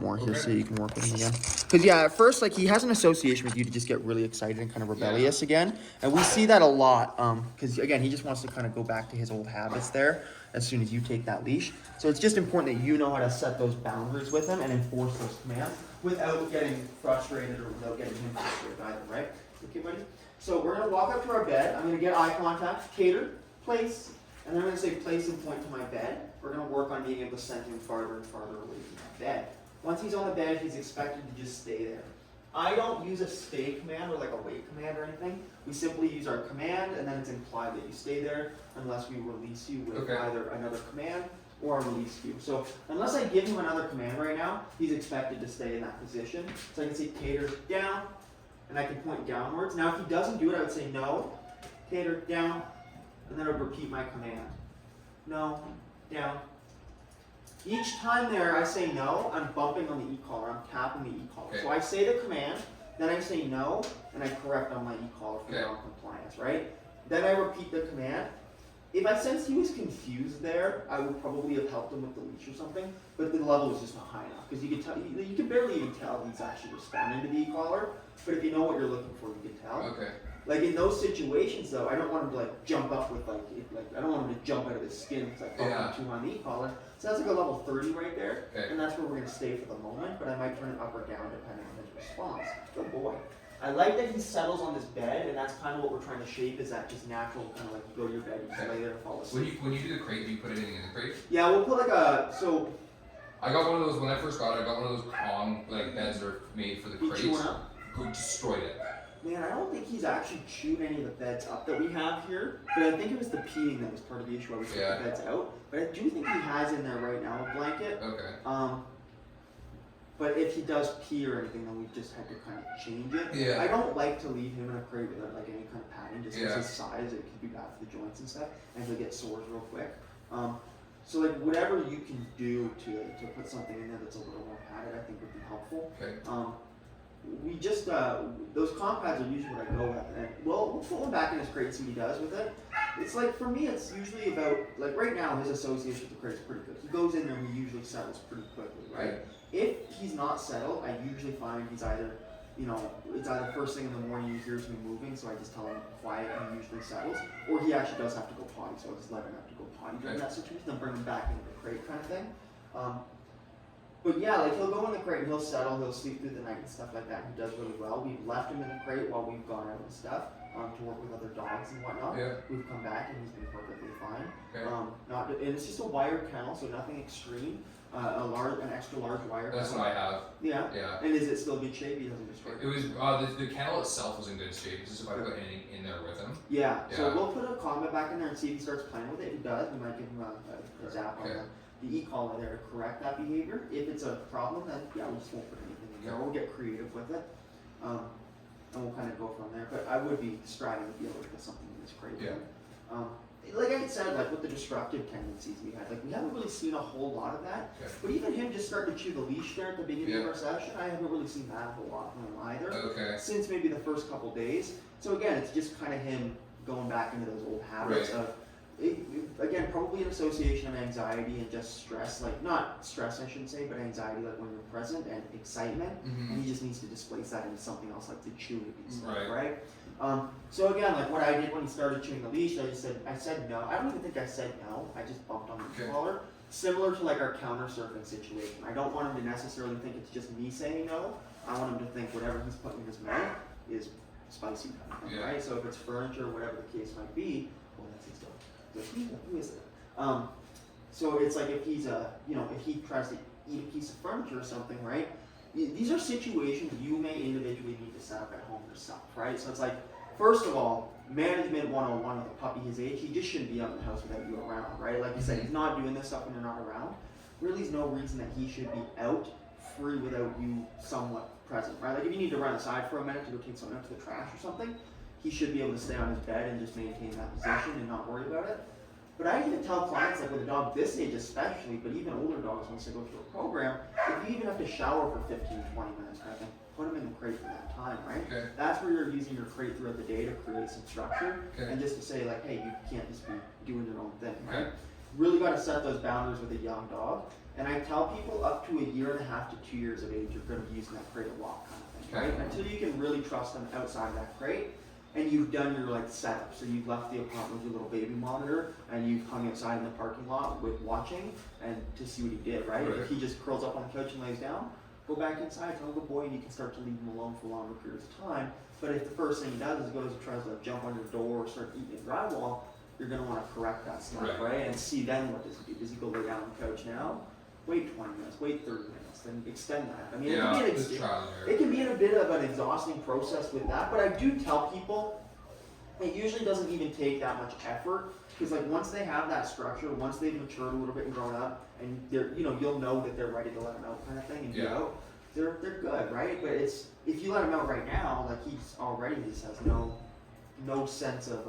more here so you can work with him again. Because, yeah, at first, like, he has an association with you to just get really excited and kind of rebellious again. And we see that a lot because, again, he just wants to kind of go back to his old habits there as soon as you take that leash. So it's just important that you know how to set those boundaries with him and enforce those commands without getting frustrated or without getting him frustrated either, right? Okay, buddy? So we're going to walk up to our bed. I'm going to get eye contact. Tater, place. And then I'm going to say place and point to my bed. We're going to work on being able to send him farther and farther away from my bed. Once he's on the bed, he's expected to just stay there. I don't use a stay command or like a wait command or anything. We simply use our command, and then it's implied that you stay there unless we release you with either another command or a release cue. So unless I give him another command right now, he's expected to stay in that position. So I can say Tater down, and I can point downwards. Now if he doesn't do it, I would say no, Tater down, and then I would repeat my command. No, down. Each time there I say no, I'm bumping on the e-collar, I'm tapping the e-collar. So I say the command, then I say no, and I correct on my e-collar for non-compliance, right? Then I repeat the command. If I sensed he was confused there, I would probably have helped him with the leash or something, but the level was just not high enough, because you could tell, you can barely even tell he's actually responding to the e-collar, but if you know what you're looking for, you can tell. Like in those situations though, I don't want him to like jump up with like I don't want him to jump out of his skin because I bumped him too on the e-collar. So that's like a level 30 right there, and that's where we're going to stay for the moment, but I might turn it up or down depending on his response. Good boy. I like that he settles on this bed, and that's kind of what we're trying to shape, is that just natural kind of like you go to your bed, you just lay there and fall asleep. When you do the crate, do you put anything in the crate? Yeah, we'll put like a, so... I got one of those, when I first got it, I got one of those Kong like beds that are made for the crates. Chew one up? Who destroyed it. Man, I don't think he's actually chewed any of the beds up that we have here, but I think it was the peeing that was part of the issue. I was taking the beds out, but I do think he has in there right now a blanket. But if he does pee or anything, then we just have to kind of change it. I don't like to leave him in a crate without like any kind of padding, just because his size, it could be bad for the joints and stuff, and he'll get sores real quick. So like whatever you can do to put something in there that's a little more padded, I think would be helpful. We just, those comp pads are usually what I go with, and we'll pull him back in his crate and see what he does with it. It's like, for me, it's usually about, like right now, his association with the crate is pretty good. He goes in there and he usually settles pretty quickly, right? If he's not settled, I usually find he's either, you know, it's either first thing in the morning he hears me moving, so I just tell him quiet and he usually settles, or he actually does have to go potty, so I just let him have to go potty during that situation, then bring him back into the crate kind of thing. But yeah, like he'll go in the crate and he'll settle, he'll sleep through the night and stuff like that. He does really well. We've left him in the crate while we've gone out and stuff to work with other dogs and whatnot. We've come back and he's been perfectly fine. And it's just a wired kennel, so nothing extreme. An extra large wire. That's what I have. Yeah. And is it still good shape? He doesn't destroy it. It was the kennel itself was in good shape. It's just if I put anything in there with him. Yeah. So we'll put a comment back in there and see if he starts playing with it. If he does, we might give him a zap on the e-collar there to correct that behavior. If it's a problem, then we just won't put anything in there. We'll get creative with it, and we'll kind of go from there. But I would be striving to be able to put something in this crate. Like I said, like with the destructive tendencies we had, like we haven't really seen a whole lot of that. But even him just starting to chew the leash there at the beginning of our session, I haven't really seen that a whole lot from him either. Since maybe the first couple days. So again, it's just kind of him going back into those old habits of, again, probably an association of anxiety and just stress, like not stress I shouldn't say, but anxiety like when you're present and excitement, and he just needs to displace that into something else like the chewing and stuff, right? So again, like what I did when he started chewing the leash, I said no. I don't even think I said no, I just bumped on the collar. Similar to like our counter surfing situation. I don't want him to necessarily think it's just me saying no. I want him to think whatever he's putting in his mouth is spicy kind of thing, right? So if it's furniture, whatever the case might be, well, that's his dog. Who is it? So it's like if he's if he tries to eat a piece of furniture or something, right? These are situations you may individually need to set up at home yourself, right? So it's like, first of all, management 101 with a puppy his age, he just shouldn't be out in the house without you around, right? Like you said, he's not doing this stuff when you're not around. Really, there's no reason that he should be out free without you somewhat present, right? Like if you need to run aside for a minute to go take something out to the trash or something, he should be able to stay on his bed and just maintain that position and not worry about it. But I even tell clients, like with a dog this age especially, but even older dogs once they go through a program, if you even have to shower for 15, 20 minutes, I think, put them in the crate for that time, right? That's where you're using your crate throughout the day to create some structure and just to say like, hey, you can't just be doing your own thing, right? really got to set those boundaries with a young dog. And I tell people up to 1.5 to 2 years of age, you're going to be using that crate a lot, kind of thing, right? Until you can really trust them outside of that crate, and you've done your like setup. So you've left the apartment with your little baby monitor, and you've hung outside in the parking lot with watching, and to see what he did, right? If he just curls up on the couch and lays down, go back inside, tell him good boy, and you can start to leave him alone for longer periods of time. But if the first thing he does is he goes and tries to jump on your door or start eating at drywall, you're going to want to correct that stuff, right? And see then what does he do? Does he go lay down on the couch now? Wait 20 minutes, wait 30 minutes, then extend that. I mean, it can be a bit of an exhausting process with that, but I do tell people it usually doesn't even take that much effort, because like once they have that structure, once they've matured a little bit and grown up, and they're, you know, you'll know that they're ready to let them out kind of thing, and get out, they're good, right? But it's, if you let them out right now, like he's already just has no sense of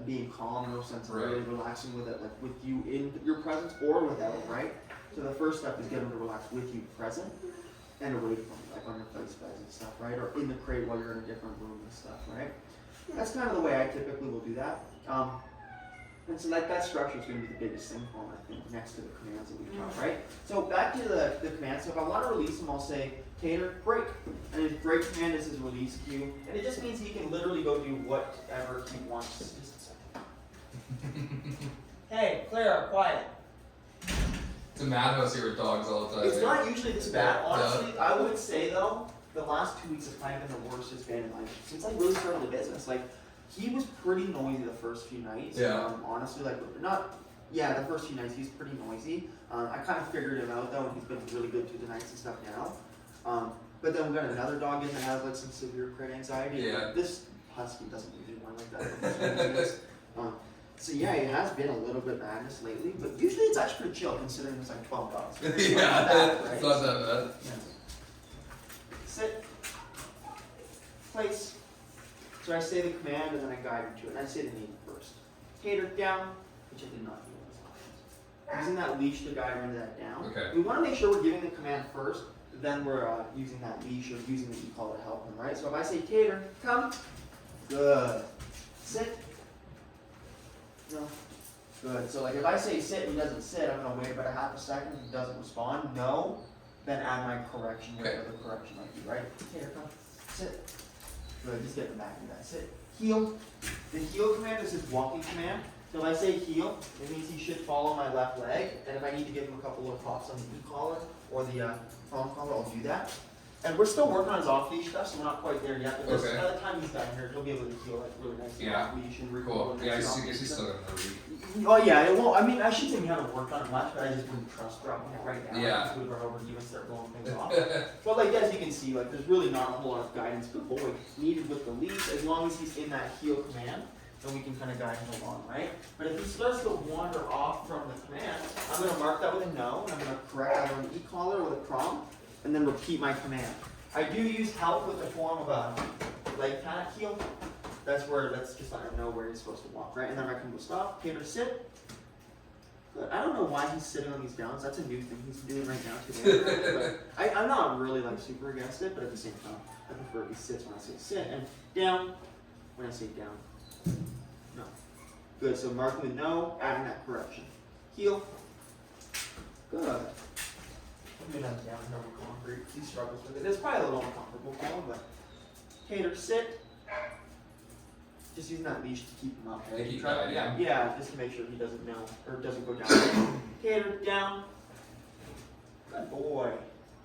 being calm, no sense of really relaxing with it, like with you in your presence or without, right? So the first step is get them to relax with you present and away from you, like on your place beds and stuff, right? Or in the crate while you're in a different room and stuff, right? That's kind of the way I typically will do that. And so that structure is going to be the biggest thing for them, I think, next to the commands that we taught, right? So back to the commands. So if I want to release him, I'll say, Tater, break. And his break command is his release cue. And it just means he can literally go do whatever he wants. Just a second. Hey, Clara, quiet. It's a madhouse here with dogs all the time. It's not usually this bad. Honestly, I would say though, the last 2 weeks have kind of been the worst it's been in life since I really started the business. Like, he was pretty noisy the first few nights. Honestly, like the first few nights he was pretty noisy. I kind of figured him out though, and he's been really good through the nights and stuff now. But then we got another dog in that has like some severe crate anxiety. Yeah. This husky doesn't usually whine like that. So yeah, it has been a little bit madness lately, but usually it's actually pretty chill considering there's like 12 dogs. It's not that bad. Yeah. Sit. Place. So I say the command and then I guide him to it. And I say the name first. Tater, down, which I did not do in this option. Using that leash to guide him into that down. Okay. We want to make sure we're giving the command first, then we're using that leash or using the e-collar to help him, right? So if I say Tater, come. Good. Sit. No. Good. So like if I say sit and he doesn't sit, I'm going to wait about a half a second. If he doesn't respond, no. Then add my correction, whatever the correction might be, right? Tater, come. Sit. Good. Just get him back to that. Sit. Heel. The heel command is his walking command. So if I say heel, it means he should follow my left leg. And if I need to give him a couple of pops on the e-collar or the phone collar, I'll do that. And we're still working on his off-leash stuff, so we're not quite there yet. But by the time he's done here, he'll be able to heel like really nicely off-leash and cool. Yeah, I guess he's still got another week. Oh yeah, it won't. I mean, I shouldn't say we haven't worked on it much, but I just wouldn't trust dropping it right now. Yeah. We'd run over to you and start blowing things off. But like as you can see, like there's really not a whole lot of guidance good boy needed with the leash. As long as he's in that heel command, then we can kind of guide him along, right? But if he starts to wander off from the command, I'm going to mark that with a no, and I'm going to correct either an e-collar or with a prompt, and then repeat my command. I do use help with the form of a leg pat heel. That's just let him know where he's supposed to walk, right? And then I can go stop, Tater to sit. Good. I don't know why he's sitting on these downs. That's a new thing he's doing right now today. But I'm not really like super against it, but at the same time, I prefer he sits when I say sit, and down when I say down. No. Good. So marking the no, adding that correction. Heel. Good. I'm doing that down here on concrete. He struggles with it. It's probably a little uncomfortable for him, but Tater, sit. Just using that leash to keep him up. Right? Yeah, just to make sure he doesn't know or doesn't go down. Tater, down. Good boy.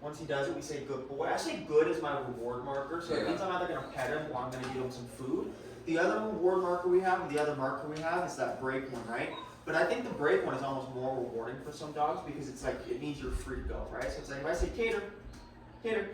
Once he does it, we say good boy. I say good is my reward marker, so it means I'm either going to pet him or I'm going to give him some food. The other reward marker we have, is that break one, right? But I think the break one is almost more rewarding for some dogs because it's like, it means you're free to go, right? So it's like, if I say Tater,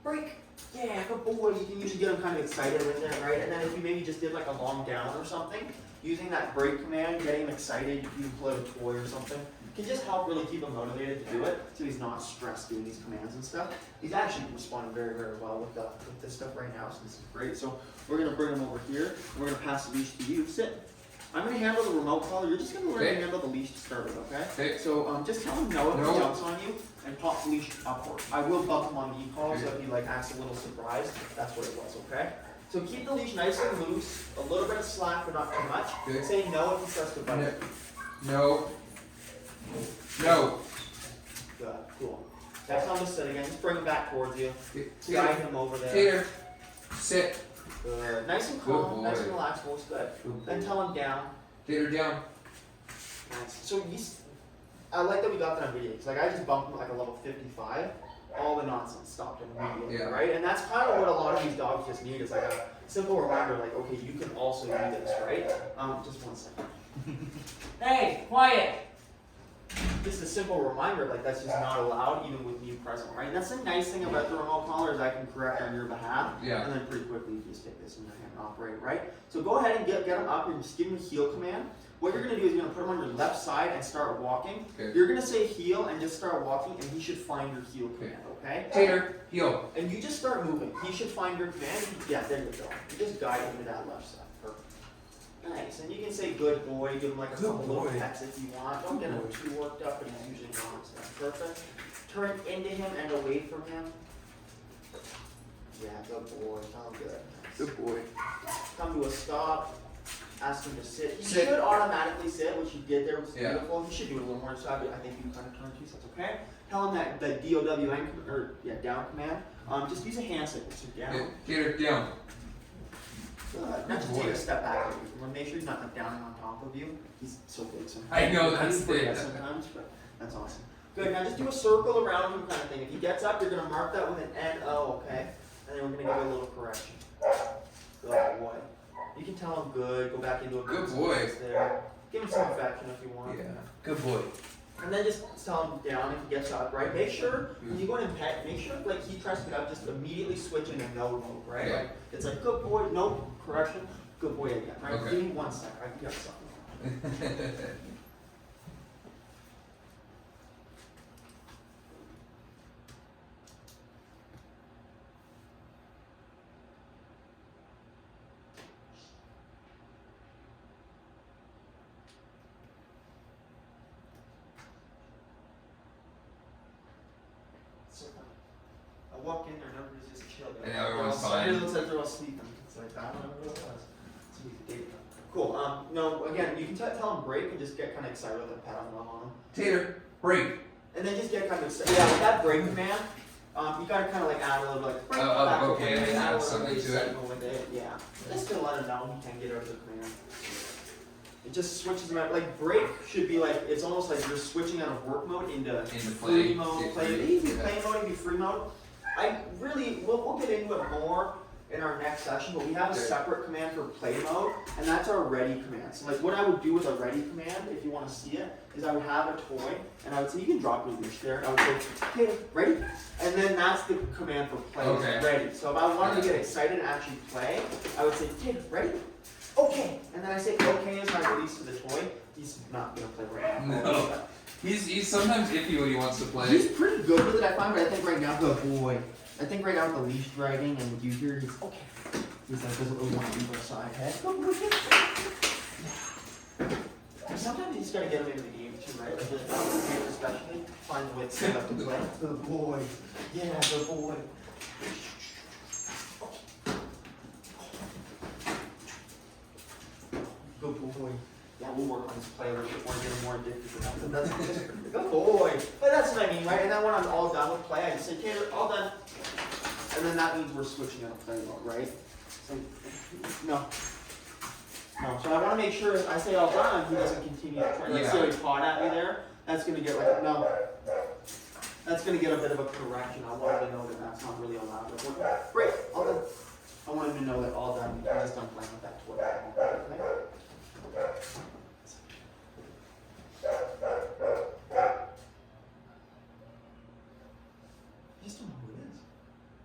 break. Yeah, good boy. You can usually get them kind of excited with it, right? And then if you maybe just did like a long down or something, using that break command, getting him excited, you can play a toy or something, can just help really keep him motivated to do it, so he's not stressed doing these commands and stuff. He's actually responding very, very well with this stuff right now, so this is great. So we're going to bring him over here, and we're going to pass the leash to you. Sit. I'm going to handle the remote collar. You're just going to learn to handle the leash to start with, okay? So just tell him no if he jumps on you, and pop the leash upward. I will bump him on the e-collar, so if he like acts a little surprised, that's what it was, okay? So keep the leash nice and loose, a little bit of slack, but not too much. Say no if he starts to bite it. No. No. Good. Cool. That's how I'm sit again. Just bring him back towards you. Tater. Guide him over there. Tater. Sit. Good. Nice and Good calm. boy. Nice and relaxed. Looks good. Good Then boy. tell him down. Tater down. Nice. So I like that we got that on video. Cause like I just bumped him like a level 55. All the nonsense stopped immediately, Yeah. right? And that's kind of what a lot of these dogs just need. Is like a simple reminder, like, okay, you can also do this, right? Just one second. Hey, quiet. Just a simple reminder, like that's just not allowed, even with you present, right? And that's the nice thing about the remote collar is I can correct on your behalf, Yeah. and then pretty quickly you can just take this in your hand and operate, right? So go ahead and get him up and just give him a heel command. What you're gonna do is you're gonna put him on your left side and start walking. Okay. You're gonna say heel and just start walking, and he should find your heel command, okay? Tater. Heel. And you just start moving. He should find your command. Yeah, there you go. You just guide him to that left side. Perfect. Nice. And you can say good boy, give him like a Good couple little boy. pets if you want. Don't get him too worked up, but he's usually not. So that's perfect. Turn into him and away from him. Yeah, good boy. Sounds good. Good boy. Come to a stop. Ask him to sit. He Sit. should automatically sit, which he did there, was Yeah. beautiful. He should do it a little more so I think you kind of turned to, so that's okay. Tell him that the DOWN down command. Just use a hand signal. So down. Tater down. Not Good to boy. take a step back. Make sure he's not like down and on top of you. He's so big sometimes. I know, that's He forgets it. sometimes, but that's awesome. Good. Now just do a circle around him, kind of thing. If he gets up, you're gonna mark that with an NO, okay? And then we're gonna give it a little correction. Good boy. You can tell him good. Go back into a Good boy. there. Give him some affection if you want. Yeah. Good boy. And then just tell him down if he gets up, right? Make sure when you go in and pet, make sure like he tries to get up, just immediately switch into no mode, right? Yeah. Like it's like good boy, no correction, good boy again, right? Okay. Give me 1 second, I can get something. So I walk in there and everybody's just chill. And everyone's Everybody fine. looks like they're all sleeping. It's like, I don't know what it was. Sweet. Cool. No, again, you can tell him break and just get kind of excited with a pat on the arm. Tater. Break. And then just get kind of excited. Yeah, with that break command, you gotta kind of like add a little like break back okay, away, and add a add little something to it. excitement with it. Yeah, just to let him know he can get out of the command. It just switches him out. Like break should be like it's almost like you're switching out of work mode into free play. mode. Yeah, Play free. it easy. Yeah. Play mode and be free mode. I really we'll get into it more in our next session, but we have a Okay. separate command for play mode, and that's our ready command. So like what I would do with a ready command, if you want to see it, is I would have a toy, and I would say you can drop your leash there. And I would say, okay, ready, and then that's the command for play. Okay. Ready. So if I wanted to get excited and actually play, I would say, okay, ready, okay, and then I say okay as my release to the toy. He's not gonna play right now. No. He's sometimes iffy when he wants to play. He's pretty good with it, I find, but I think right now, good boy. I think right now with the leash dragging and with you here, he's okay. He's like, doesn't really want to leave our side head. Good boy. Yeah. Sometimes you just gotta get him into the game too, right? Like, especially, find ways to set up to play. Good boy. Yeah, good boy. Good boy. Yeah, we'll work on his play a little bit more, get him more addicted to that. But that's good boy. But that's what I mean, right? And then when I'm all done with play, I just say, Tater, all done. And then that means we're switching out of play mode, right? So, no. No. So I want to make sure I say all done, he doesn't continue to try. Like, Yeah. say he pawed at me there. That's gonna get like no. That's gonna get a bit of a correction. I want him to know that that's not really allowed. Like, great, all done. I want him to know that all done. He's just done playing with that toy. Okay? You just don't know who it is.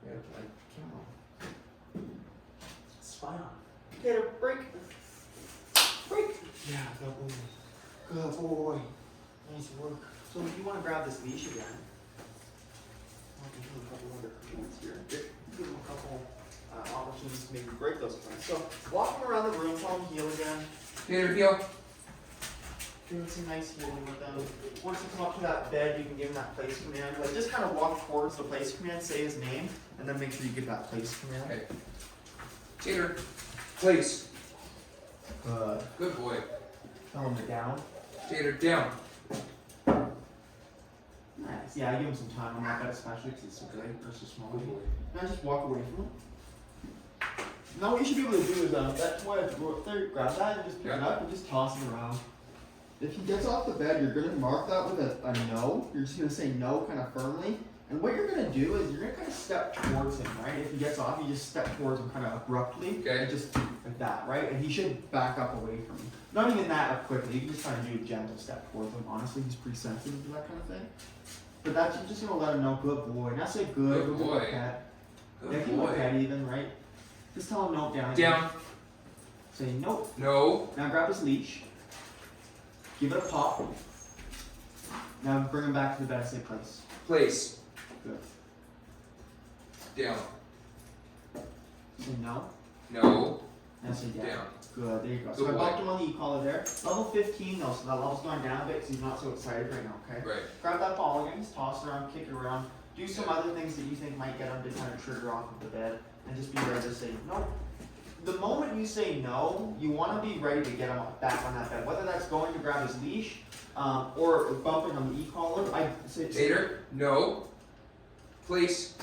Yeah. Like, camera. Spy on. Tater, break. Break. Yeah, good boy. Good boy. Nice work. So if you want to grab this leash again, I'll give you a couple other commands here. Give him a couple opportunities to maybe break those commands. So walk him around the room, tell him heal again. Tater, heel. Doing some nice healing with them. Once you come up to that bed, you can give him that place command. Like just kind of walk towards the place command, say his name, and then make sure you give that place command. Okay. Tater. Place. Good. Good boy. Tell him to down. Tater, down. Nice. Yeah, I give him some time on that bet, especially because it's so big versus small. Good boy. Now just walk away from it. Now what you should be able to do is that toy, go up there, grab that and just pick it up and just toss it around. If he gets off the bed, you're gonna mark that with a no. You're just gonna say no kind of firmly. And what you're gonna do is you're gonna kind of step towards him, right? If he gets off, you just step towards him kind of abruptly. Okay. Just like that, right? And he should back up away from you. Not even that quickly. You can just kind of do a gentle step towards him. Honestly, he's pretty sensitive to that kind of thing. But that's, you're just gonna let him know, good boy. Not say good, Good go boy. to the pet. Good Yeah, keep boy. a pet even, right? Just tell him no, down. Down. Say nope. No. Now grab his leash. Give it a pop. Now bring him back to the bed and say place. Place. Good. Down. Say no. No. Now say down. Down. Good, there you go. Good So I boy. bumped him on the e-collar there. Level 15 though, so that level's going down a bit because he's not so excited right now, okay? Right. Grab that ball again, just toss it around, kick it around. Do some other things that you think might get him to kind of trigger off of the bed. And just be ready to say no. The moment you say no, you want to be ready to get him back on that bed. Whether that's going to grab his leash, or bumping on the e-collar. I say Tater, no. Place.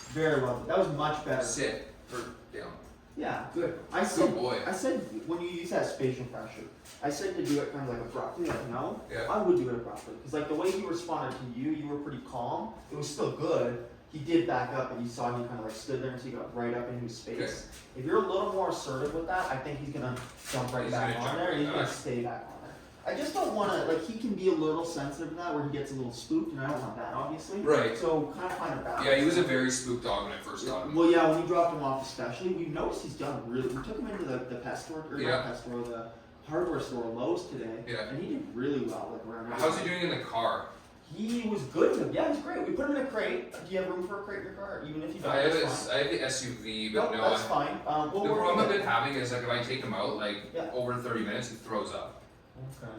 very well. That was much better. Sit. Or down. Yeah, good. I said, Good boy. I said when you use that spatial pressure, I said to do it kind of like abruptly, like no. Yeah. I would do it abruptly because like the way he responded to you, you were pretty calm. It was still good. He did back up, and you saw he kind of like stood there until he got right up into his space. Okay. If you're a little more assertive with that, I think he's gonna jump right He's back gonna on jump there, right and he's gonna back. stay back on there. I just don't want to like he can be a little sensitive to that where he gets a little spooked, and I don't want that obviously. Right. So kind of find a balance. Yeah, he was a very spooked dog when I first got him. Well, yeah, when you dropped him off, especially, we noticed he's done really. We took him into the pet store, or Yeah. not pet store, the hardware store, Lowe's today, Yeah. and he did really well. Like around. How's he doing in the car? He was good. Yeah, he's great. We put him in a crate. Do you have room for a crate in your car? Even if you don't, I have that's fine. I have the SUV, but No, no. that's fine. We'll The work problem I've with been having is like if I take him out like Yeah. over 30 minutes, he throws up, Okay.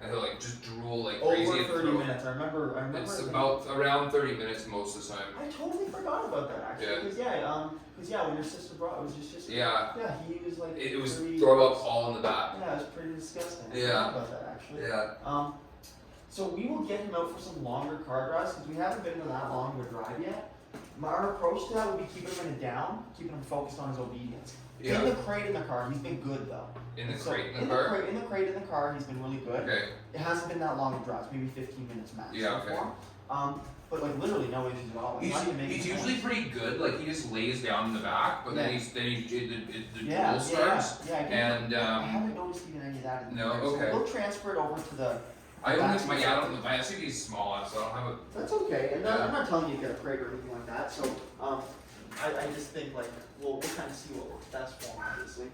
and he'll like just drool like crazy. Over at the 30 throat. minutes. I remember. It's about around 30 minutes most of the time. I totally forgot about that actually. Yeah. Because when your sister brought, it was just sister. Yeah, Yeah, he was like. it was pretty, throw up all in the back. Yeah, it was pretty disgusting. I Yeah. forgot about that actually. Yeah. So we will get him out for some longer car drives because we haven't been to that long of a drive yet. Our approach to that would be keeping him in a down, keeping him focused on his obedience. Yeah. In the crate in the car, he's been good though. In the So, crate in the car. in the crate in the car, he's been really good. Okay. It hasn't been that long of drives, maybe 15 minutes max. Yeah, so okay. far. But like literally no issues at all. Like, not even making He's a usually noise. pretty good. Like he just lays down in the back, but then Yeah. the Yeah, drool starts. Yeah, I do. And I haven't noticed even any of that in the no, crate, so okay. we'll transfer it over to the. I only That's- my SUV is small, so I don't have a. That's okay, and Yeah. I'm not telling you to get a crate or anything like that. So, I just think like we'll kind of see what works best for him, obviously.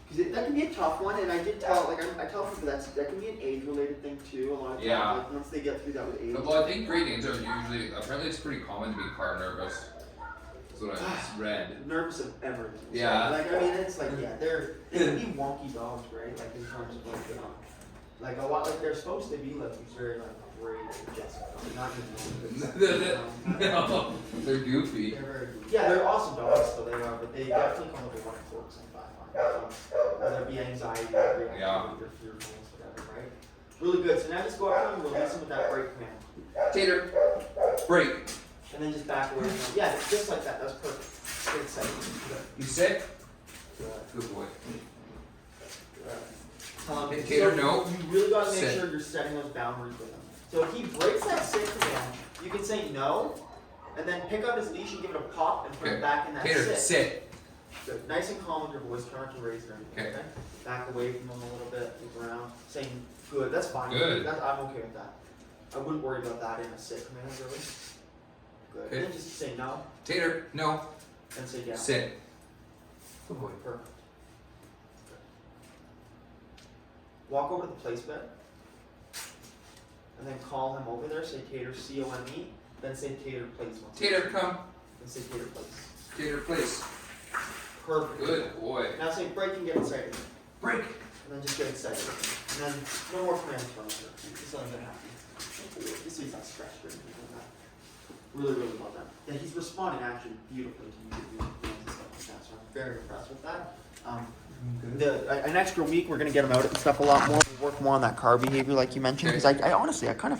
Because that can be a tough one, and I did tell like I tell people that can be an age-related thing too. A lot of times, Yeah. like once they get through that with age. Well, I think Great Danes are usually apparently it's pretty common to be car nervous. That's what I read. Nervous of everything. So, Yeah. like I mean, it's like they can be wonky dogs, right? Like in terms of like a lot like they're supposed to be like these very like great Jessica, not just No, they're goofy. They're very good. Yeah, they're awesome dogs, so they are, but they definitely come with a lot of quirks and background. Whether it be anxiety, or reactivity, Yeah. or fearfulness, whatever, right? Really good. So now just go out and release them with that break command. Tater, break. And then just back away from them. Yeah, just like that. That's perfect. Good setting. You sit. Good. Good boy. Good. Tater, so no. You really got to make Sit. sure you're setting those boundaries with him. So if he breaks that sit command, you can say no, and then pick up his leash and give it a pop and put Okay. it back in that Tater, sit. sit. Good. Nice and calm with your voice, try not to raise it or anything. Okay. Back away from him a little bit, move around, saying good. That's fine. Good. I'm okay with that. I wouldn't worry about that in a sit command really. Good. Okay. And then just say no Tater, no. and say down. Sit. Good boy. Perfect. Walk over to the place bed. And then call him over there. Say Tater, C-O-M-E. Then say Tater, place. Once Tater, again. come. Then say Tater, place. Tater, place. Perfect. Good boy. Now say break and get excited. Break. And then just get excited. And then no more commands from him. Just let him get happy. Just so he's not stressed or anything like that. Really, really well done. Yeah, he's responding actually beautifully to you doing commands and stuff like that. So I'm very impressed with that. An extra week, we're gonna get them out and stuff a lot more. Work more on that car behavior, like you mentioned. Because I honestly, I kind of